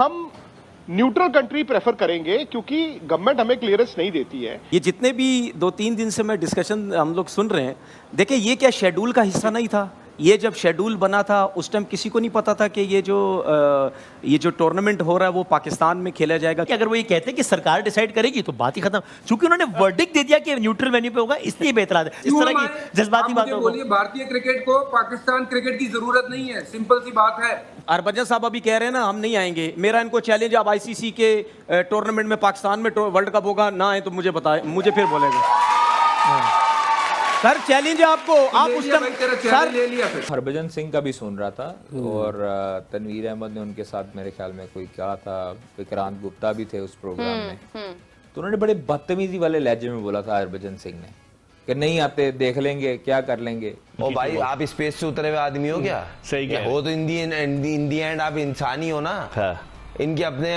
हम neutral country prefer करेंगे क्योंकि गवर्नमेंट हमें क्लियरेंस नहीं देती है। ये जितने भी 2-3 दिन से मैं डिस्कशन हम लोग सुन रहे हैं, देखिए ये क्या शेड्यूल का हिस्सा नहीं था? ये जब शेड्यूल बना था उस टाइम किसी को नहीं पता था कि ये जो टूर्नामेंट हो रहा है वो पाकिस्तान में खेला जाएगा। कि अगर वो ये कहते हैं कि सरकार डिसाइड करेगी तो बात ही खत्म। चूंकि उन्होंने वर्डिक्ट दे दिया कि न्यूट्रल वेन्यू पे होगा, इसलिए बेहतर है। इस तरह की जज्बाती बातों को भारतीय क्रिकेट को पाकिस्तान क्रिकेट की जरूरत नहीं है, सिंपल सी बात है। हरभजन साहब अभी कह रहे हैं ना हम नहीं आएंगे, मेरा इनको चैलेंज, आप आईसीसी के टूर्नामेंट में पाकिस्तान में वर्ल्ड कप होगा ना आए तो मुझे बताए, मुझे फिर बोलेगा। सर चैलेंज है आपको, आप उस टाइम हरभजन सिंह का भी सुन रहा था और तनवीर अहमद ने उनके साथ मेरे ख्याल में कोई कहा था, विक्रांत गुप्ता भी थे उस प्रोग्राम में, तो उन्होंने बड़े बदतमीजी वाले लहजे में बोला था हरभजन सिंह ने कि नहीं आते, देख लेंगे क्या कर लेंगे। ओ भाई आप स्पेस से उतरे हुए आदमी हो क्या? सही क्या हो तो इन दी एंड आप इंसान ही हो ना। हाँ। इनके अपने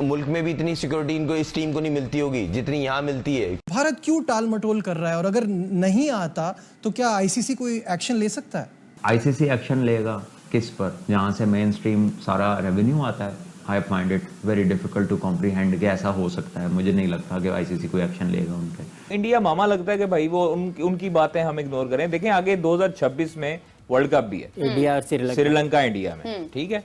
मुल्क में भी इतनी सिक्योरिटी इनको इस टीम को नहीं मिलती होगी जितनी यहाँ मिलती है। भारत क्यों टाल मटोल कर रहा है, और अगर नहीं आता तो क्या आईसीसी कोई एक्शन ले सकता है? आईसीसी एक्शन लेगा किस पर, जहाँ से मेन स्ट्रीम सारा रेवेन्यू आता है? I find it very difficult to comprehend कि ऐसा हो सकता है। मुझे नहीं लगता कि आईसीसी कोई एक्शन लेगा उन पे। इंडिया मामा लगता है कि भाई वो उनकी बातें हम इग्नोर करें। देखें आगे 2026 में वर्ल्ड कप भी है, इंडिया और श्रीलंका इंडिया में, ठीक है,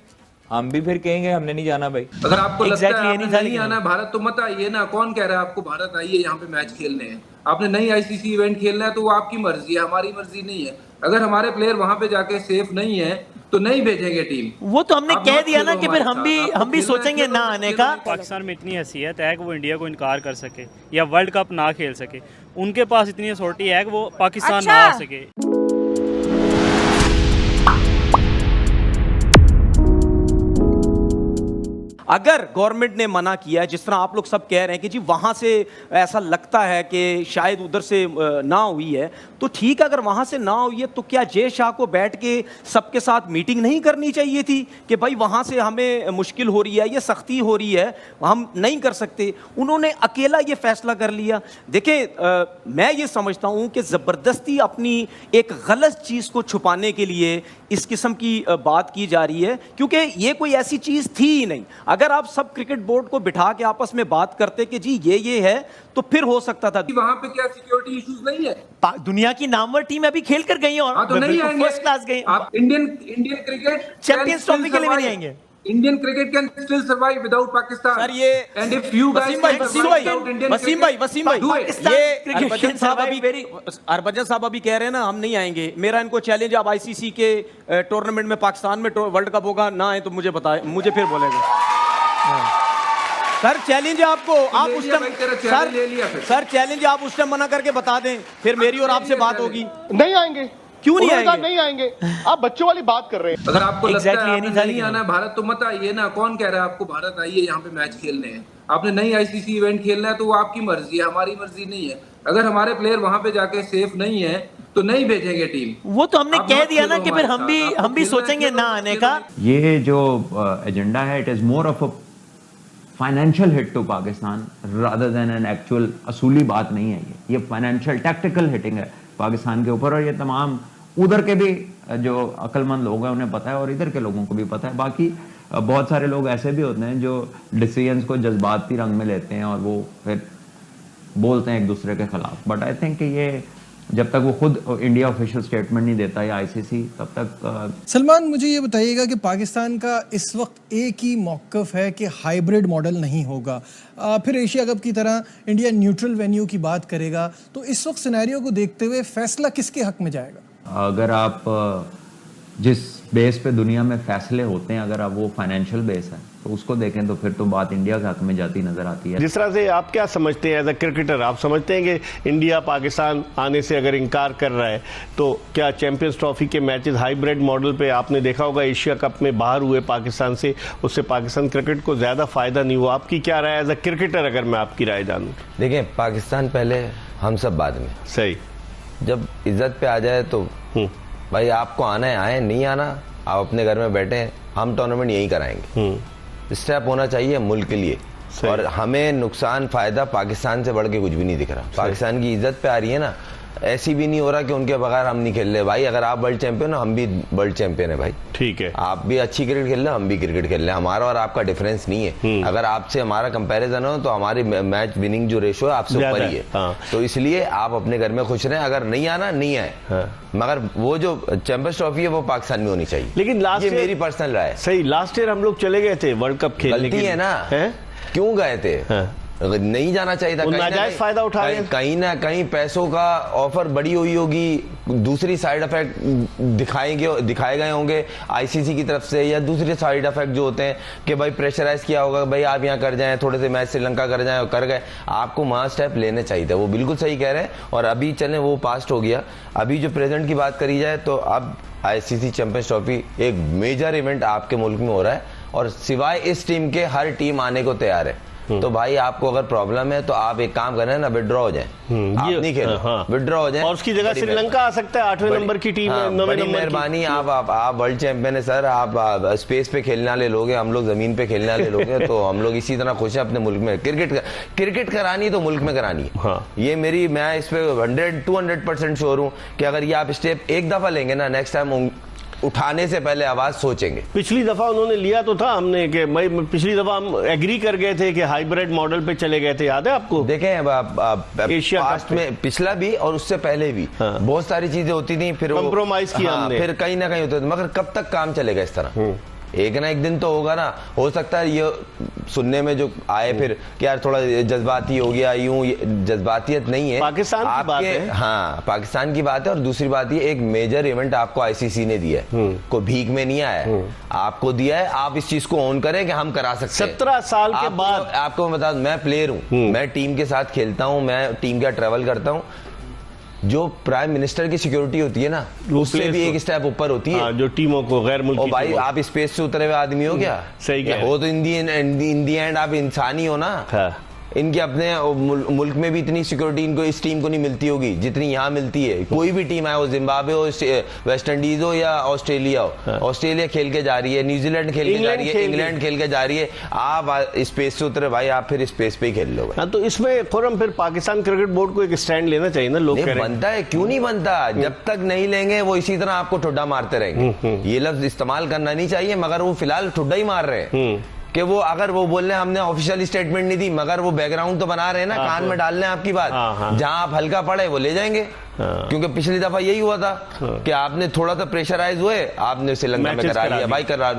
हम भी फिर कहेंगे हमने नहीं जाना भाई। अगर आपको लगता है आपने नहीं आना भारत तो मत आइए ना। कौन कह रहा है आपको भारत आइए यहाँ पे मैच खेलने हैं? आपने नहीं आईसीसी इवेंट खेलना है तो वो आपकी मर्जी है, हमारी मर्जी नहीं है। अगर हमारे प्लेयर वहां पे जाके सेफ नहीं है तो नहीं भेजेंगे टीम। वो तो हमने कह दिया ना कि फिर हम भी सोचेंगे ना आने का। पाकिस्तान में इतनी हैसियत है कि वो इंडिया को इनकार कर सके या वर्ल्ड कप ना खेल सके, उनके पास इतनी अथॉरिटी है कि वो पाकिस्तान ना आ सके। अगर गवर्नमेंट ने मना किया, जिस तरह आप लोग सब कह रहे हैं कि जी वहाँ से ऐसा लगता है कि शायद उधर से ना हुई है, तो ठीक है, अगर वहाँ से ना हुई है तो क्या जय शाह को बैठ के सबके साथ मीटिंग नहीं करनी चाहिए थी कि भाई वहाँ से हमें मुश्किल हो रही है, ये सख्ती हो रही है, हम नहीं कर सकते? उन्होंने अकेला ये फैसला कर लिया। देखिए मैं ये समझता हूँ कि ज़बरदस्ती अपनी एक गलत चीज़ को छुपाने के लिए इस किस्म की बात की जा रही है, क्योंकि ये कोई ऐसी चीज़ थी ही नहीं। अगर आप सब क्रिकेट बोर्ड को बिठा के आपस में बात करते कि जी ये है, तो फिर हो सकता था। वहां पे क्या सिक्योरिटी इश्यूज नहीं है? दुनिया की नामवर टीम अभी खेल कर गई और तो नहीं आएंगे, फर्स्ट क्लास गई। आप इंडियन क्रिकेट चैंपियंस ट्रॉफी के लिए भी नहीं आएंगे। Indian cricket can still survive without Pakistan. Sir ये and if you guys Wasim भाई ये हरभजन साहब अभी कह रहे हैं ना हम नहीं आएंगे, मेरा इनको चैलेंज, आप आईसीसी के टूर्नामेंट में पाकिस्तान में वर्ल्ड कप होगा ना आए तो मुझे बताए, मुझे फिर बोलेगा। सर चैलेंज है आपको, आप उस टाइम सर चैलेंज आप उस टाइम मना करके बता दें, फिर मेरी और आपसे बात होगी। नहीं आएंगे, क्यों नहीं आएंगे? नहीं आएंगे, आप बच्चों वाली बात कर रहे हैं। अगर आपको लगता है आपने नहीं आना है भारत तो मत आइए ना। कौन कह रहा है आपको भारत आइए यहाँ पे मैच खेलने हैं? आपने नहीं आईसीसी इवेंट खेलना है तो वो आपकी मर्जी है, हमारी मर्जी नहीं है। अगर हमारे प्लेयर वहां पे जाके सेफ नहीं है तो नहीं भेजेंगे टीम। वो तो हमने कह दिया ना कि फिर हम भी सोचेंगे ना आने का। ये जो एजेंडा है, it is more of a financial hit to Pakistan rather than an actual असूली बात नहीं है। ये फाइनेंशियल टैक्टिकल हिटिंग है पाकिस्तान के ऊपर, और ये तमाम उधर के भी जो अक्लमंद लोग हैं उन्हें पता है और इधर के लोगों को भी पता है। बाकी बहुत सारे लोग ऐसे भी होते हैं जो डिसीजंस को जज्बाती रंग में लेते हैं और वो फिर बोलते हैं एक दूसरे के खिलाफ। बट आई थिंक ये जब तक वो खुद इंडिया ऑफिशियल स्टेटमेंट नहीं देता या आईसीसी, तब तक सलमान मुझे ये बताइएगा कि पाकिस्तान का इस वक्त एक ही मौक़िफ़ है कि हाइब्रिड मॉडल नहीं होगा, फिर एशिया कप की तरह इंडिया न्यूट्रल वेन्यू की बात करेगा, तो इस वक्त सिनेरियो को देखते हुए फैसला किसके हक में जाएगा? अगर आप जिस बेस पे दुनिया में फैसले होते हैं, अगर आप वो फाइनेंशियल बेस है तो उसको देखें तो फिर तो बात इंडिया के हक में जाती नजर आती है। जिस तरह से आप क्या समझते हैं एज अ क्रिकेटर, आप समझते हैं कि इंडिया पाकिस्तान आने से अगर इनकार कर रहा है तो क्या चैंपियंस ट्रॉफी के मैचेस हाइब्रिड मॉडल पे आपने देखा होगा एशिया कप में बाहर हुए पाकिस्तान से, उससे पाकिस्तान क्रिकेट को ज्यादा फायदा नहीं हुआ? आपकी क्या राय एज अ क्रिकेटर, अगर मैं आपकी राय जानूँ? देखिए पाकिस्तान पहले, हम सब बाद में। सही, जब इज्जत पे आ जाए तो भाई आपको आना है आए, नहीं आना आप अपने घर में बैठे, हम टूर्नामेंट यही कराएंगे। स्टेप होना चाहिए मुल्क के लिए, और हमें नुकसान फायदा पाकिस्तान से बढ़ के कुछ भी नहीं दिख रहा। पाकिस्तान की इज्जत पे आ रही है ना, ऐसी भी नहीं हो रहा कि उनके बगैर हम नहीं खेल रहे भाई। अगर आप वर्ल्ड चैंपियन हो, हम भी वर्ल्ड चैंपियन है भाई। ठीक है, आप भी अच्छी क्रिकेट खेल रहे हो, हम भी क्रिकेट खेल रहे हैं। हमारा और आपका डिफरेंस नहीं है। अगर आपसे हमारा कंपैरिजन हो तो हमारी मैच विनिंग जो रेशो है आपसे ऊपर ही है। हाँ। तो इसलिए आप अपने घर में खुश रहें। अगर नहीं आना नहीं आए, मगर वो जो चैंपियंस ट्रॉफी है वो पाकिस्तान में होनी चाहिए। लेकिन लास्ट ये मेरी पर्सनल राय है। सही, लास्ट ईयर हम लोग चले गए थे वर्ल्ड कप खेलने के गलती लिए। है ना, क्यों गए थे? नहीं जाना चाहिए था। नाजायज फायदा उठा रहे हैं। कहीं ना कहीं पैसों का ऑफर बड़ी हुई होगी, दूसरी साइड इफेक्ट दिखाए गए होंगे आईसीसी की तरफ से, या दूसरे साइड इफेक्ट जो होते हैं कि भाई प्रेशराइज किया होगा, भाई आप यहाँ कर जाएं, थोड़े से मैच श्रीलंका कर जाएं, और कर गए। आपको वहाँ स्टेप लेने चाहिए थे। वो बिल्कुल सही कह रहे हैं। और अभी चलें, वो पास्ट हो गया। अभी जो प्रेजेंट की बात करी जाए तो अब आईसीसी चैंपियंस ट्रॉफी एक मेजर इवेंट आपके मुल्क में हो रहा है, और सिवाय इस टीम के हर टीम आने को तैयार है। तो भाई आपको अगर प्रॉब्लम है तो आप एक काम करें ना, विड्रॉ हो जाए। आप नहीं खेलो, विड्रॉ हो जाए, और उसकी जगह श्रीलंका आ सकता है 8वें नंबर की टीम है। बड़ी मेहरबानी। आप वर्ल्ड चैंपियन है सर, आप स्पेस पे खेलने वाले लोग हैं, हम लोग जमीन पे खेलने वाले लोग हैं। तो हम लोग इसी तरह खुश हैं अपने मुल्क में। क्रिकेट करानी तो मुल्क में करानी है। ये मैं इस पे 100-200% श्योर हूँ कि अगर ये आप स्टेप एक दफा लेंगे ना, नेक्स्ट टाइम उठाने से पहले आवाज सोचेंगे। पिछली दफा उन्होंने लिया तो था हमने कि पिछली दफा हम एग्री कर गए थे कि हाइब्रिड मॉडल पे चले गए थे, याद है आपको? देखें एशिया पास्ट में पिछला भी और उससे पहले भी बहुत सारी चीजें होती थी, फिर कंप्रोमाइज किया हमने, फिर कहीं ना कहीं होते थे। मगर कब तक काम चलेगा इस तरह? एक ना एक दिन तो होगा ना। हो सकता है ये सुनने में जो आए फिर कि यार थोड़ा जज्बाती हो गया, यूं जज्बातियत नहीं है। पाकिस्तान की बात है। हाँ, पाकिस्तान की बात है। और दूसरी बात ये, एक मेजर इवेंट आपको आईसीसी ने दिया है, कोई भीख में नहीं आया है, आपको दिया है। आप इस चीज को ऑन करें कि हम करा सकते हैं। 17 साल के बाद आपको मैं बता दूं, मैं प्लेयर हूं, मैं टीम के साथ खेलता हूं, मैं टीम का ट्रेवल करता हूं। जो प्राइम मिनिस्टर की सिक्योरिटी होती है ना, उससे भी एक स्टेप ऊपर होती है। जो टीमों को गैर मुल्की, भाई आप स्पेस से उतरे हुए आदमी हो क्या? सही क्या हो तो इन दी एंड आप इंसान ही हो ना। इनके अपने मुल्क में भी इतनी सिक्योरिटी इनको, इस टीम को नहीं मिलती होगी जितनी यहाँ मिलती है। कोई भी टीम है, वो जिम्बाब्वे हो, वेस्ट इंडीज हो या ऑस्ट्रेलिया हो। ऑस्ट्रेलिया खेल के जा रही है, न्यूजीलैंड खेल के जा रही है, इंग्लैंड खेल के जा रही है। आप स्पेस से उतरे भाई, आप फिर स्पेस पे ही खेल लो। हाँ, तो इसमें खुरम फिर पाकिस्तान क्रिकेट बोर्ड को एक स्टैंड लेना चाहिए ना। लोग बनता है, क्यों नहीं बनता? जब तक नहीं लेंगे वो इसी तरह आपको ठुड्डा मारते रहेंगे। ये लफ्ज इस्तेमाल करना नहीं चाहिए, मगर वो फिलहाल ठुड्डा ही मार रहे हैं। कि वो अगर वो बोल रहे हैं हमने ऑफिशियल स्टेटमेंट नहीं दी, मगर वो बैकग्राउंड तो बना रहे हैं ना, कान में डाल रहे हैं आपकी बात। जहां आप हल्का पड़े वो ले जाएंगे। क्योंकि पिछली दफा यही हुआ था कि आपने थोड़ा सा प्रेशराइज हुए, आपने श्रीलंका में करा लिया।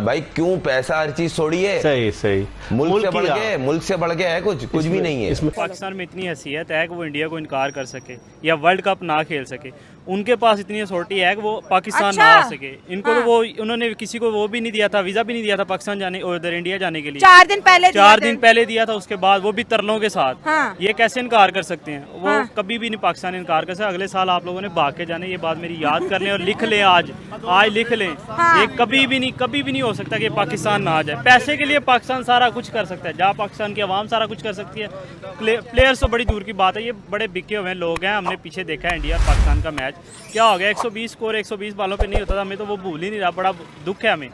भाई क्यों पैसा हर चीज छोड़िए। सही मुल्क से बढ़ के है कुछ भी नहीं है। पाकिस्तान में इतनी हैसियत है कि वो इंडिया को इनकार कर सके या वर्ल्ड कप ना खेल सके। उनके पास इतनी अथॉरिटी है कि वो पाकिस्तान ना आ सके। इनको तो वो उन्होंने किसी को वो भी नहीं दिया था, वीजा भी नहीं दिया था पाकिस्तान जाने और उधर इंडिया जाने के लिए। 4 दिन पहले दिया था, उसके बाद वो भी तरलों के साथ। ये कैसे इनकार कर सकते हैं? वो कभी भी नहीं पाकिस्तान इनकार कर सकता। अगले साल आप लोगों ने भाग के जाने, ये बात मेरी याद कर लें और लिख लें, आज लिख लें। ये कभी भी नहीं हो सकता कि पाकिस्तान ना आ जाए। पैसे के लिए पाकिस्तान सारा कुछ कर सकता है, जहाँ पाकिस्तान की आवाम सारा कुछ कर सकती है। प्लेयर्स तो बड़ी दूर की बात है, ये बड़े बिके हुए लोग हैं। हमने पीछे देखा है इंडिया और पाकिस्तान का मैच, क्या हो गया 120 स्कोर 120 बालों पे नहीं होता था। हमें तो वो भूल ही नहीं रहा, बड़ा दुख है हमें।